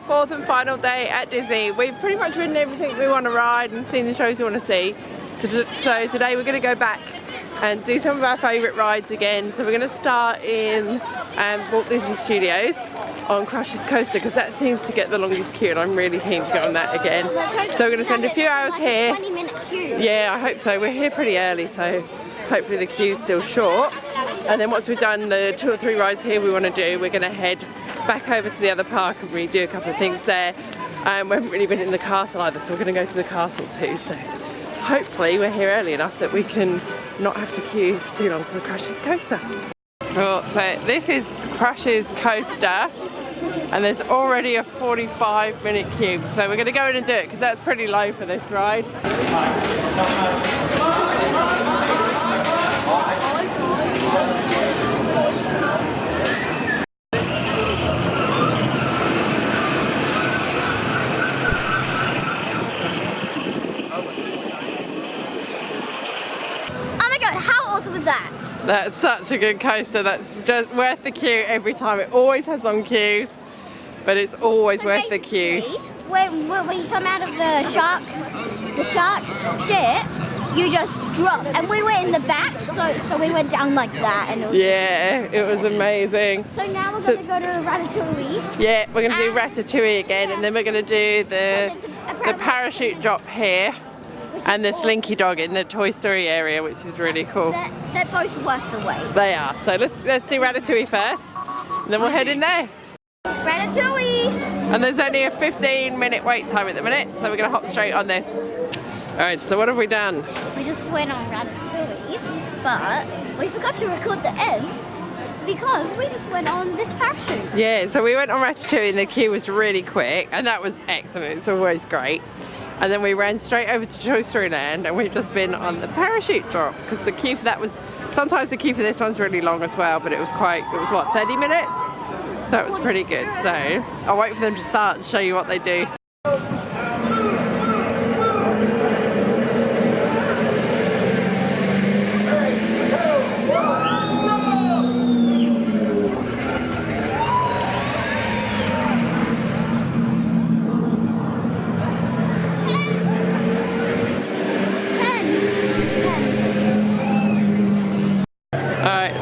fourth and final day at Disney. We've pretty much ridden everything we want to ride and seen the shows we want to see. So today we're going to go back and do some of our favourite rides again. So we're going to start in Walt Disney Studios on Crush's Coaster, because that seems to get the longest queue and I'm really keen to go on that again. So we're going to spend a few hours here. 20-minute queue. Yeah, I hope so. We're here pretty early, so hopefully the queue's still short. And then once we've done the 2 or 3 rides here we want to do, we're going to head back over to the other park and redo a couple of things there. We haven't really been in the castle either, so we're going to go to the castle too. So hopefully we're here early enough that we can not have to queue for too long for Crush's Coaster. Cool, so this is Crush's Coaster and there's already a 45-minute queue. So we're going to go in and do it because that's pretty low for this ride. That's such a good coaster. That's just worth the queue every time. It always has long queues, but it's always worth the queue. When you come out of the shark shit, you just drop. And we were in the back, so we went down like that. And it was it was amazing. So now we're going to go to Ratatouille. Yeah, we're going to do Ratatouille again, and then we're going to do the parachute drop here. And the Slinky Dog in the Toy Story area, which is really cool. They're both worth the wait. They are. So let's do Ratatouille first, and then we'll head in there. Ratatouille! And there's only a 15-minute wait time at the minute, so we're going to hop straight on this. Alright, so what have we done? We just went on Ratatouille, but we forgot to record the end because we just went on this parachute. Yeah, so we went on Ratatouille and the queue was really quick, and that was excellent. It's always great. And then we ran straight over to Toy Story Land and we've just been on the parachute drop because the queue for that was, sometimes the queue for this one's really long as well, but it was what, 30 minutes? So it was pretty good. So I'll wait for them to start and show you what they do.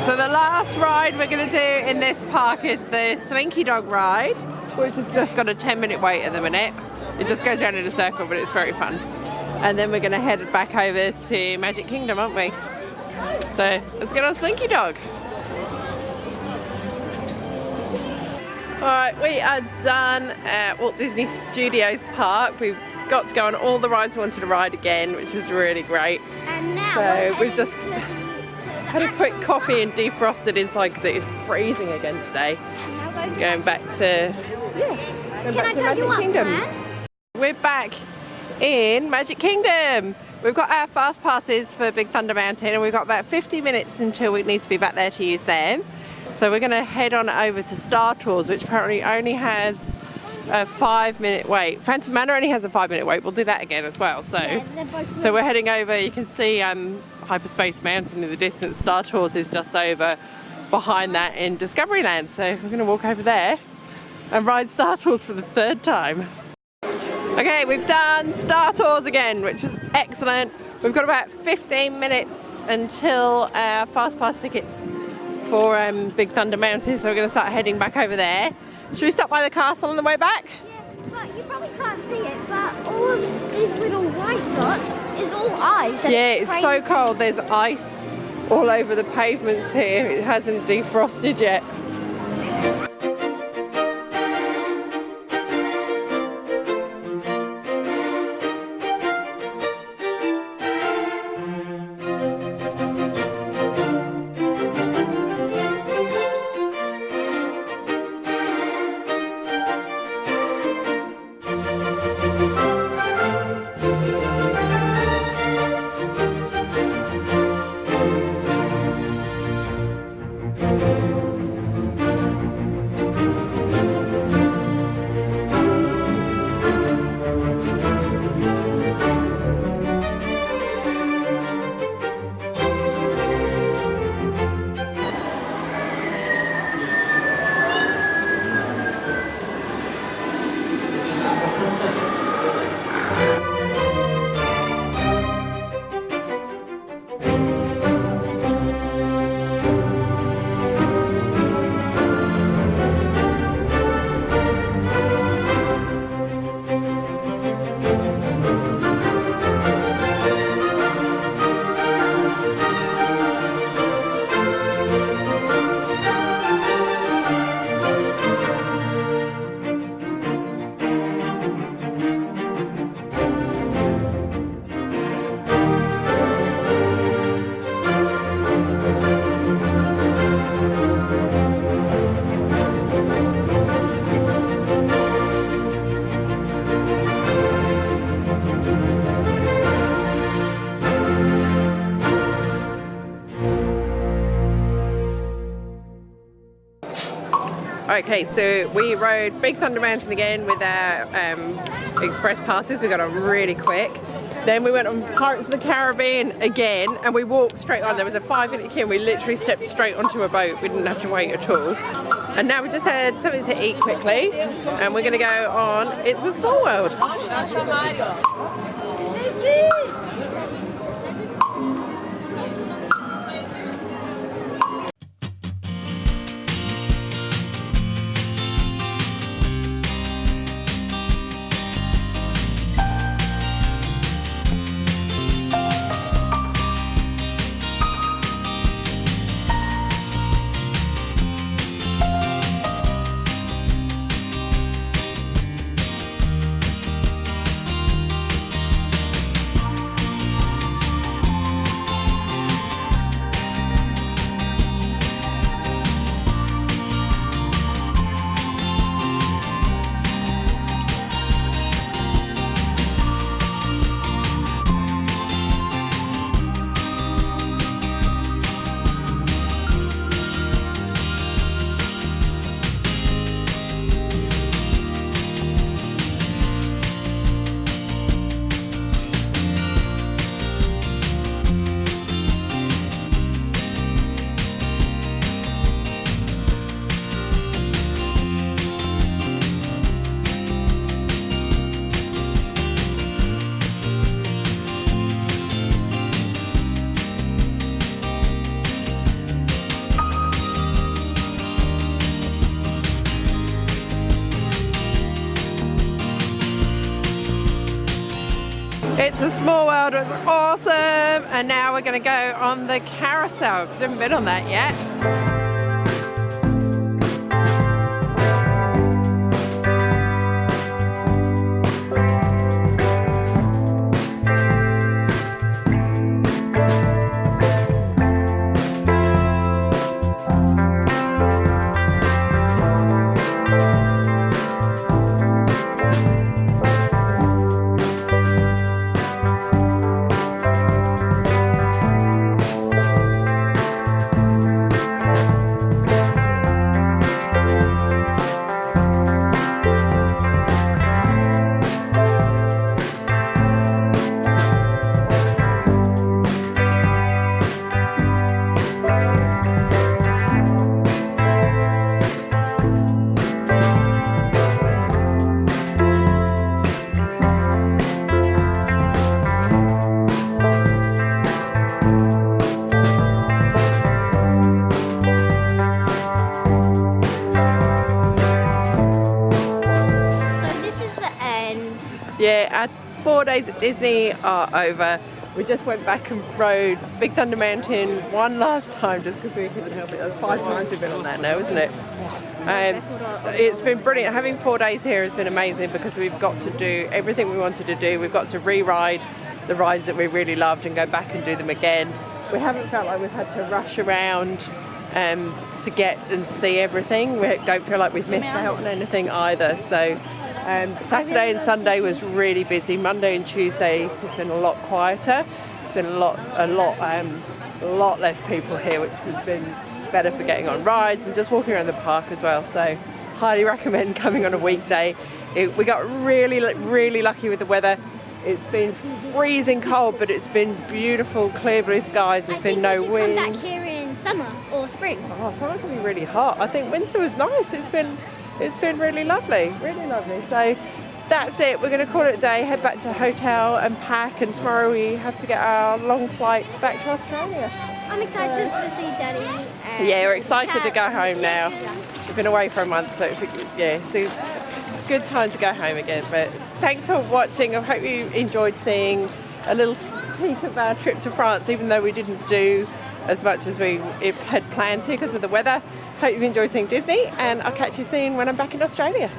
So the last ride we're going to do in this park is the Slinky Dog ride, which has just got a 10-minute wait at the minute. It just goes around in a circle, but it's very fun. And then we're going to head back over to Magic Kingdom, aren't we? So let's get on Slinky Dog. Alright, we are done at Walt Disney Studios Park. We've got to go on all the rides we wanted to ride again, which was really great. And now so we've just had a quick coffee and defrosted inside because it is freezing again today. Going back to Magic Kingdom. We're back in Magic Kingdom. We've got our fast passes for Big Thunder Mountain and we've got about 50 minutes until we need to be back there to use them. So we're going to head on over to Star Tours, which apparently only has a 5-minute wait. Phantom Manor only has a 5-minute wait. We'll do that again as well. So we're heading over. You can see Hyperspace Mountain in the distance. Star Tours is just over behind that in Discoveryland. So we're going to walk over there and ride Star Tours for the 3rd time. Okay, we've done Star Tours again, which is excellent. We've got about 15 minutes until our fast pass tickets for Big Thunder Mountain. So we're going to start heading back over there. Should we stop by the castle on the way back? Yeah, but you probably can't see it, but all of these little white dots is all ice. And yeah, it's so cold. There's ice all over the pavements here. It hasn't defrosted yet. Okay, so we rode Big Thunder Mountain again with our express passes. We got on really quick. Then we went on Pirates of the Caribbean again, and we walked straight on. There was a 5-minute queue and we literally stepped straight onto a boat. We didn't have to wait at all. And now we just had something to eat quickly, and we're gonna go on It's a Small World. It's a Small World, it was awesome, and now we're going to go on the carousel because we haven't been on that yet. Yeah, our 4 days at Disney are over. We just went back and rode Big Thunder Mountain one last time just because we couldn't help it. That's 5 times we've been on that now, isn't it? It's been brilliant. Having 4 days here has been amazing because we've got to do everything we wanted to do. We've got to re-ride the rides that we really loved and go back and do them again. We haven't felt like we've had to rush around to get and see everything. We don't feel like we've missed out on anything either. So Saturday and Sunday was really busy. Monday and Tuesday has been a lot quieter. It's been a lot less people here, which has been better for getting on rides and just walking around the park as well. So highly recommend coming on a weekday. We got really lucky with the weather. It's been freezing cold, but it's been beautiful, clear blue skies. There's been no wind. Come back here in summer or spring. Oh, summer can be really hot. I think winter was nice. It's been really lovely, really lovely. So that's it. We're going to call it a day, head back to the hotel and pack, and tomorrow we have to get our long flight back to Australia. I'm excited to see Daddy. Yeah, we're excited to go home now. We've been away for a month, so it's a good time to go home again. But thanks for watching. I hope you enjoyed seeing a little peek of our trip to France, even though we didn't do as much as we had planned to because of the weather. Hope you've enjoyed seeing Disney, and I'll catch you soon when I'm back in Australia.